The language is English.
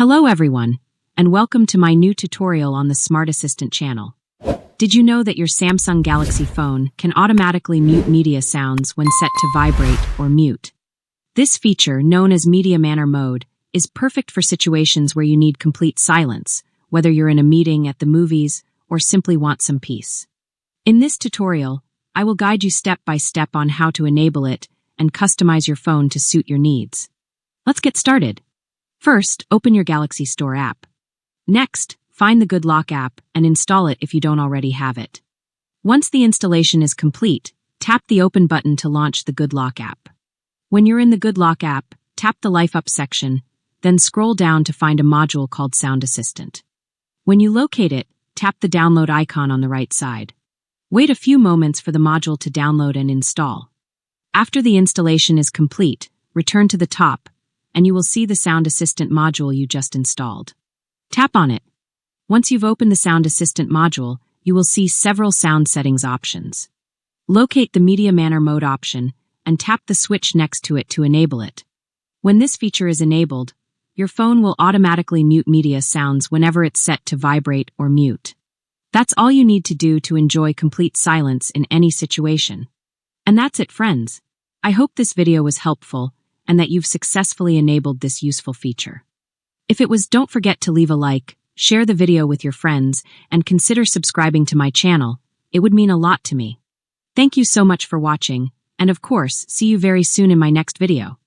Hello everyone, and welcome to my new tutorial on the SmartAssistant channel. Did you know that your Samsung Galaxy phone can automatically mute media sounds when set to vibrate or mute? This feature, known as Media Manner Mode, is perfect for situations where you need complete silence, whether you're in a meeting, at the movies, or simply want some peace. In this tutorial, I will guide you step by step on how to enable it and customize your phone to suit your needs. Let's get started. First, open your Galaxy Store app. Next, find the GoodLock app and install it if you don't already have it. Once the installation is complete, tap the Open button to launch the GoodLock app. When you're in the GoodLock app, tap the Life Up section, then scroll down to find a module called SoundAssistant. When you locate it, tap the download icon on the right side. Wait a few moments for the module to download and install. After the installation is complete, return to the top, and you will see the SoundAssistant module you just installed. Tap on it. Once you've opened the SoundAssistant module, you will see several sound settings options. Locate the Media Manner Mode option and tap the switch next to it to enable it. When this feature is enabled, your phone will automatically mute media sounds whenever it's set to vibrate or mute. That's all you need to do to enjoy complete silence in any situation. And that's it, friends. I hope this video was helpful and that you've successfully enabled this useful feature. If it was, don't forget to leave a like, share the video with your friends, and consider subscribing to my channel. It would mean a lot to me. Thank you so much for watching, and of course, see you very soon in my next video.